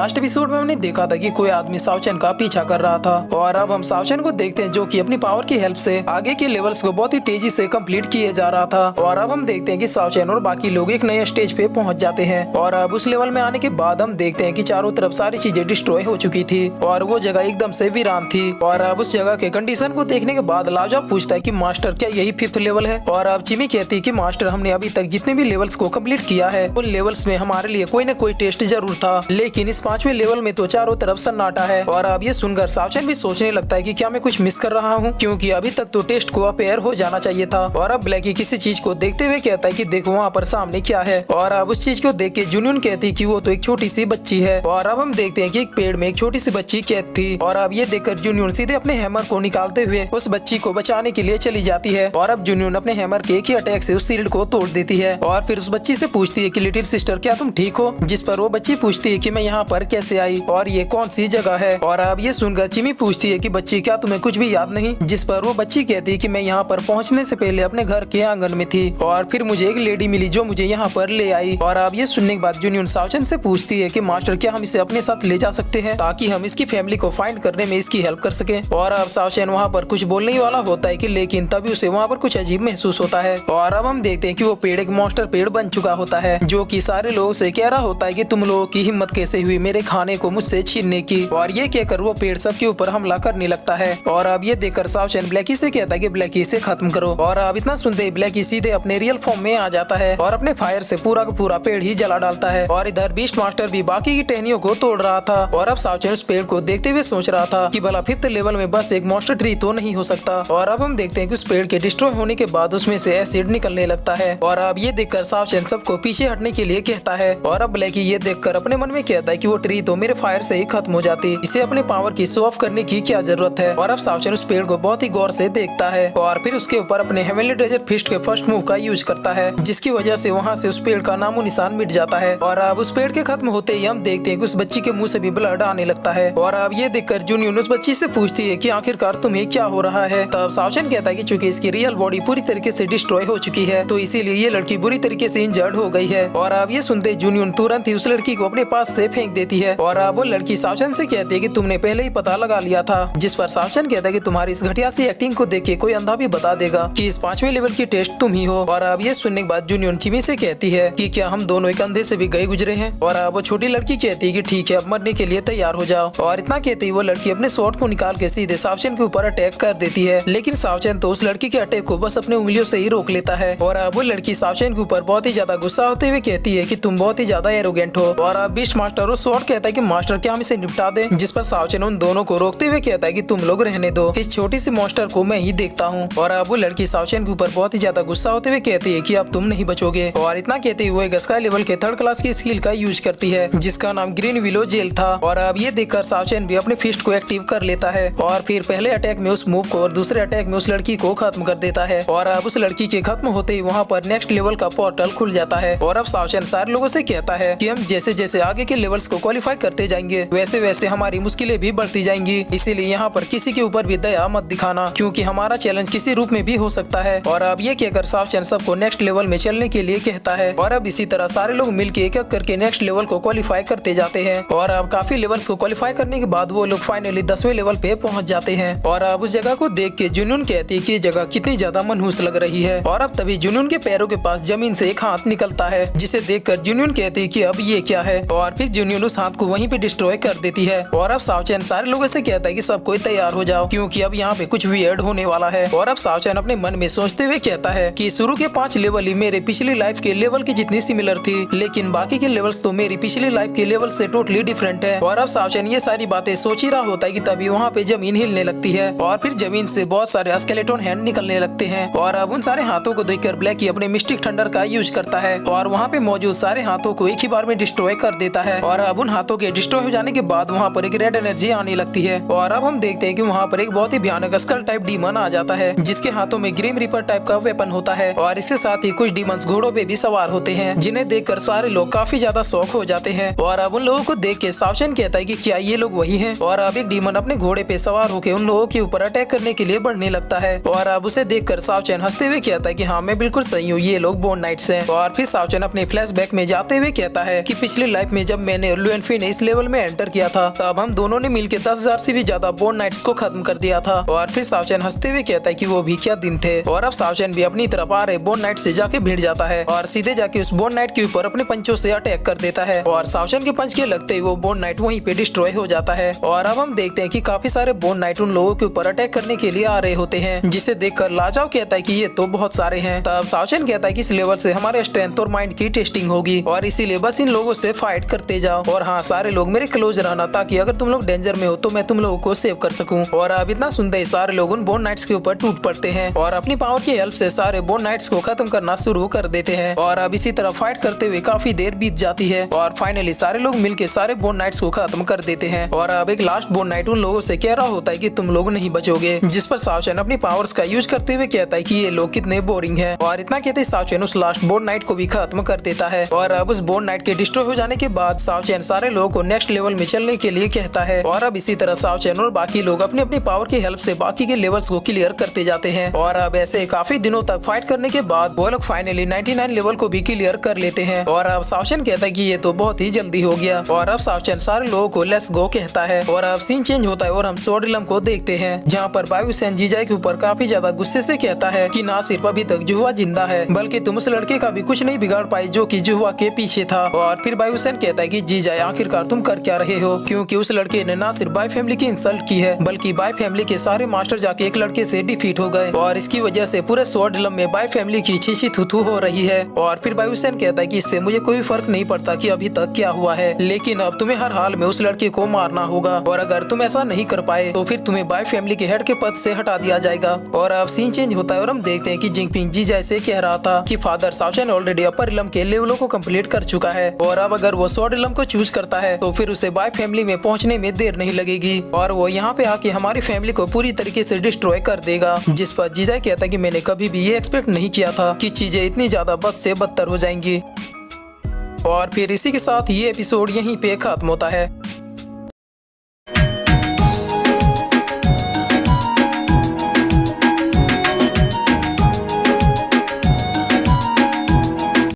Last episode में हमने देखा था कि कोई आदमी सावचन का पीछा कर रहा था और अब हम सावचन को देखते हैं जो कि अपनी पावर की हेल्प से आगे के लेवल्स को बहुत ही तेजी से कंप्लीट किए जा रहा था। और अब हम देखते हैं कि सावचन और बाकी लोग एक नए स्टेज पे पहुंच जाते हैं और अब उस लेवल में आने के बाद हम देखते हैं कि चारों तरफ सारी चीजें डिस्ट्रॉय हो चुकी थी और वो जगह एकदम से वीरान थी। और अब उस जगह के कंडीशन को देखने के बाद लाजवाब पूछता है कि मास्टर क्या यही 5th लेवल है। और अब चिमी कहती है कि मास्टर हमने अभी तक जितने भी लेवल्स को कंप्लीट किया है उन लेवल्स में हमारे लिए कोई न कोई टेस्ट जरूर था, लेकिन इस 5वें लेवल में तो चारों तरफ सन्नाटा है। और अब ये सुनकर सावचन भी सोचने लगता है कि क्या मैं कुछ मिस कर रहा हूँ, क्योंकि अभी तक तो टेस्ट को अपेयर हो जाना चाहिए था। और अब ब्लैकी किसी चीज को देखते हुए कहता है कि देखो वहाँ पर सामने क्या है। और अब उस चीज को देख के जुनून कहती है कि वो तो एक छोटी सी बच्ची है। और अब हम देखते हैं कि एक पेड़ में एक छोटी सी बच्ची कैद थी और अब ये देखकर जुनून सीधे अपने हैमर को निकालते हुए उस बच्ची को बचाने के लिए चली जाती है। और अब जुनून अपने हैमर के एक ही अटैक से उस शील्ड को तोड़ देती है और फिर उस बच्ची से पूछती है कि लिटिल सिस्टर क्या तुम ठीक हो, जिस पर वो बच्ची पूछती है कि मैं यहाँ पर कैसे आई और ये कौन सी जगह है। और अब ये सुनकर चिमी पूछती है कि बच्ची क्या तुम्हें कुछ भी याद नहीं, जिस पर वो बच्ची कहती है कि मैं यहाँ पर पहुँचने से पहले अपने घर के आंगन में थी और फिर मुझे एक लेडी मिली जो मुझे यहाँ पर ले आई। और अब ये सुनने के बाद जुनून सावचन से पूछती है कि मास्टर क्या हम इसे अपने साथ ले जा सकते हैं ताकि हम इसकी फैमिली को फाइंड करने में इसकी हेल्प कर सके। और अब सावचन वहाँ पर कुछ बोलने वाला होता है कि लेकिन तभी उसे वहाँ पर कुछ अजीब महसूस होता है। और अब हम देखते हैं कि वो पेड़ एक मॉन्स्टर पेड़ बन चुका होता है जो कि सारे लोगों से कह रहा होता है कि तुम लोगों की हिम्मत कैसे हुई मेरे खाने को मुझसे छीनने की। और ये कहकर वो पेड़ सबके ऊपर हमला करने लगता है। और अब ये देखकर सावचन ब्लैकी से कहता है कि ब्लैकी इसे खत्म करो। और अब इतना सुनते ही ब्लैकी सीधे अपने रियल फॉर्म में आ जाता है और अपने फायर से पूरा का पूरा पेड़ ही जला डालता है। और इधर बीस्ट मास्टर भी बाकी की टहनियों को तोड़ रहा था। और अब सावचन उस पेड़ को देखते हुए सोच रहा था कि भला 5th लेवल में बस एक मॉन्स्टर ट्री तो नहीं हो सकता। और अब हम देखते हैं कि उस पेड़ के डिस्ट्रॉय होने के बाद उसमें से एसिड निकलने लगता है। और अब ये देखकर सावचन सबको पीछे हटने के लिए कहता है। और अब ब्लैकी ये देखकर अपने मन में कहता है कि वो ट्री तो मेरे फायर से ही खत्म हो जाती, इसे अपने पावर की शो ऑफ करने की क्या जरूरत है। और अब सावचन उस पेड़ को बहुत ही गौर से देखता है और फिर उसके ऊपर अपने हेवनली ट्रेजर फिस्ट के फर्स्ट मूव का यूज करता है, जिसकी वजह से वहाँ से उस पेड़ का नामो निशान मिट जाता है। और अब उस पेड़ के खत्म होते ही हम देखते हैं कि उस बच्ची के मुंह से भी ब्लड आने लगता है। और अब ये देखकर जुनून उस बच्ची से पूछती है कि आखिरकार तुम्हें क्या हो रहा है। तब सावचन कहता है कि चूंकि इसकी रियल बॉडी पूरी तरीके से डिस्ट्रॉय हो चुकी है तो इसीलिए ये लड़की बुरी तरीके से इंजर्ड हो गई है। और अब ये सुनते जुनून तुरंत ही उस लड़की को अपने पास से फेंक देती है। और अब वो लड़की सावचन से कहती है कि तुमने पहले ही पता लगा लिया था, जिस पर सावचन कहता है कि तुम्हारी इस घटिया सी एक्टिंग को देख के कोई अंधा भी बता देगा कि इस 5वें लेवल की टेस्ट तुम ही हो। और अब ये सुनने के बाद जुनून चिमी से कहती है कि क्या हम दोनों एक अंधे से भी गए गुजरे हैं। और अब वो छोटी लड़की कहती है कि ठीक है अब मरने के लिए तैयार हो जाओ। और इतना कहते ही वो लड़की अपने स्वॉर्ड को निकाल के सीधे सावचन के ऊपर अटैक कर देती है, लेकिन सावचन तो उस लड़की के अटैक को बस अपने उंगलियों से ही रोक लेता है। और अब वो लड़की सावचन के ऊपर बहुत ही ज्यादा गुस्सा होते हुए कहती है कि तुम बहुत ही ज्यादा एरोगेंट हो। और अब बीस्ट मास्टर और स्वॉर्ड कहता है कि मास्टर क्या हम इसे निपटा दें, जिस पर सावचन उन दोनों को रोकते हुए कहता है कि तुम लोग रहने दो, इस छोटी सी मॉन्स्टर को मैं ही देखता हूँ। और अब वो लड़की सावचन के ऊपर बहुत ही ज्यादा गुस्सा होते हुए कहती है कि अब तुम नहीं बचोगे। और इतना कहते हुए वो स्काई लेवल के 3rd क्लास की स्किल का यूज करती है जिसका नाम ग्रीन विलो जेल था। और अब ये देखकर सावचन भी अपने फिस्ट को एक्टिव कर लेता है और फिर पहले अटैक में उस मूव को और दूसरे अटैक में उस लड़की को खत्म कर देता है। और अब उस लड़की के खत्म होते ही वहाँ पर नेक्स्ट लेवल का पोर्टल खुल जाता है। और अब सावचन सारे लोगों से कहता है कि हम जैसे जैसे आगे के लेवल्स को क्वालिफाई करते जाएंगे वैसे वैसे हमारी मुश्किलें भी बढ़ती जाएंगी, इसीलिए यहाँ पर किसी के ऊपर भी दया मत दिखाना क्योंकि हमारा चैलेंज किसी रूप में भी हो सकता है। और अब ये कहकर सावचन सबको नेक्स्ट लेवल में चलने के लिए कहता है। और अब इसी तरह सारे लोग मिलकर एक एक करके नेक्स्ट लेवल को क्वालिफाई करते जाते हैं। और अब काफी लेवल्स को क्वालिफाई करने के बाद वो लोग फाइनली 10वें लेवल पे पहुंच जाते हैं। और अब उस जगह को देख के जुनून कहती है कि जगह कितनी ज्यादा मनहूस लग रही है। और अब तभी जुनून के पैरों के पास जमीन से एक हाथ निकलता है, जिसे देखकर जुनून कहती है कि अब ये क्या है। और फिर जुनून उस हाथ को वहीं पे डिस्ट्रॉय कर देती है। और अब सावचन सारे लोगों से कहता है कि सब कोई तैयार हो जाओ क्योंकि अब यहाँ पे कुछ वियर्ड होने वाला है। और अब सावचन अपने मन में सोचते हुए कहता है कि शुरू के 5 लेवल ही मेरे पिछली लाइफ के लेवल की जितनी सिमिलर थी, लेकिन बाकी के लेवल्स तो मेरी पिछली लाइफ के लेवल से टोटली डिफरेंट है। और अब सावचन ये सारी बातें सोच ही रहा होता है कि तभी वहाँ पे जमीन हिलने लगती है और फिर जमीन से बहुत सारे स्केलेटन हैंड निकलने लगते हैं। और अब उन सारे हाथों को देखकर ब्लैकी अपने मिस्टिक थंडर का यूज करता है और वहाँ पे मौजूद सारे हाथों को एक ही बार में डिस्ट्रॉय कर देता है। और अब उन हाथों के डिस्ट्रॉय हो जाने के बाद वहाँ पर एक रेड एनर्जी आने लगती है। और अब हम देखते हैं कि वहाँ पर एक बहुत ही भयानक स्कल टाइप डीमन आ जाता है जिसके हाथों में ग्रीम रिपर टाइप का वेपन होता है। और इसके साथ ही कुछ डीमंस घोड़ों पे भी सवार होते हैं जिन्हें देखकर सारे लोग काफी ज्यादा शौक हो जाते हैं। और अब उन लोगों को देख के सावचन कहता है कि क्या ये लोग वही हैं। और अब एक डीमन अपने घोड़े पे सवार होकर उन लोगों के ऊपर अटैक करने के लिए बढ़ने लगता है। और अब उसे देखकर सावचन हंसते हुए कहता है कि हाँ मैं बिल्कुल सही हूँ, ये लोग बोन नाइट्स हैं। और फिर सावचन अपने फ्लैशबैक में जाते हुए कहता है कि पिछली लाइफ में जब मैंने लुएनफी ने इस लेवल में एंटर किया था तब हम दोनों ने मिलकर 10,000 से भी ज्यादा बोन नाइट्स को खत्म कर दिया था। और फिर सावचैन हंसते हुए कहता है कि वो भी क्या दिन थे। और अब सावचैन भी अपनी तरफ आ रहे बोन नाइट से जाके भिड़ जाता है और सीधे जाके उस बोन नाइट के ऊपर अपने पंचों से अटैक कर देता है और सावचैन के पंच के लगते ही वो बोन नाइट वहीं पे डिस्ट्रॉय हो जाता है। और अब हम देखते हैं कि काफी सारे बोन नाइट उन लोगों के ऊपर अटैक करने के लिए आ रहे होते हैं, जिसे देखकर लाजाओ कहता है कि ये तो बहुत सारे हैं। तब सावचैन कहता है कि इस लेवल से हमारे स्ट्रेंथ और माइंड की टेस्टिंग होगी और इसीलिए बस इन लोगों से फाइट करते जाओ। और हाँ, सारे लोग मेरे क्लोज रहना ताकि अगर तुम लोग डेंजर में हो तो मैं तुम लोगों को सेव कर सकूं। और अब इतना सुनते ही सारे लोग उन बोन नाइट्स के ऊपर टूट पड़ते हैं और अपनी पावर की हेल्प से सारे बोन नाइट्स को खत्म करना शुरू कर देते हैं। और अब इसी तरह फाइट करते हुए काफी देर बीत जाती है और फाइनली सारे लोग मिलकर सारे बोन नाइट्स को खत्म कर देते हैं। और अब एक लास्ट बोन नाइट उन लोगों से कह रहा होता है कि तुम लोग नहीं बचोगे, जिस पर सावचैन अपनी पावर्स का यूज करते हुए कहता है कि ये लोग कितने बोरिंग हैं। और इतना कहते सावचैन उस लास्ट बोन नाइट को भी खत्म कर देता है। और अब उस बोन नाइट के डिस्ट्रॉय हो जाने के बाद सावचैन सारे लोगों को नेक्स्ट लेवल में चलने के लिए कहता है। और अब इसी तरह सावचैन और बाकी लोग अपनी अपनी पावर की हेल्प से बाकी के लेवल्स को क्लियर करते जाते हैं। और अब ऐसे काफी दिनों तक फाइट करने के बाद वो लोग फाइनली 99 लेवल को भी क्लियर कर लेते हैं। और अब सावचैन कहता है कि ये तो बहुत ही जल्दी हो गया। और अब सावचैन सारे लोगों को लेट्स गो कहता है। और अब सीन चेंज होता है और हम स्वॉर्ड इलम को देखते हैं, जहाँ पर बायुसेन जीजाई के ऊपर काफी ज्यादा गुस्से से कहता है कि ना सिर्फ अभी तक जुहुआ जिंदा है बल्कि तुम उस लड़के का भी कुछ नहीं बिगाड़ पाई जो कि जुहुआ के पीछे था। और फिर बायुसेन कहता है कि जीजाई आखिरकार तुम कर क्या रहे हो, क्योंकि उस लड़के ने ना सिर्फ बाय फैमिली की इंसल्ट की है बल्कि बाय फैमिली के सारे मास्टर जाके एक लड़के से डिफीट हो गए और इसकी वजह से पूरे स्वॉर्ड इलम में बाय फैमिली की छीछी थुथु हो रही है। और फिर बायुसेन कहता है कि इससे मुझे कोई फर्क नहीं पड़ता कि अभी तक क्या हुआ है, लेकिन अब तुम्हें हर हाल में उस लड़के को मारना होगा और अगर तुम ऐसा नहीं कर पाए तो फिर तुम्हें बाय फैमिली के हेड के पद से हटा दिया जाएगा। और अब सीन चेंज होता है और हम देखते हैं कि जिंगपिंग जी जैसे कह रहा था कि फादर सावचैन ऑलरेडी अपर इलम के लेवलों को कंप्लीट कर चुका है और अब अगर वो स्वॉर्ड इलम को चूज करता है तो फिर उसे बाय फैमिली में पहुंचने में देर नहीं लगेगी और वो यहाँ पे आके हमारी फैमिली को पूरी तरीके से डिस्ट्रॉय कर देगा। जिस पर जीजाई कहता है कि मैंने कभी भी ये एक्सपेक्ट नहीं किया था कि चीजें इतनी ज्यादा बद से बदतर हो जाएंगी। और फिर इसी के साथ ये एपिसोड यहीं पे खत्म होता है।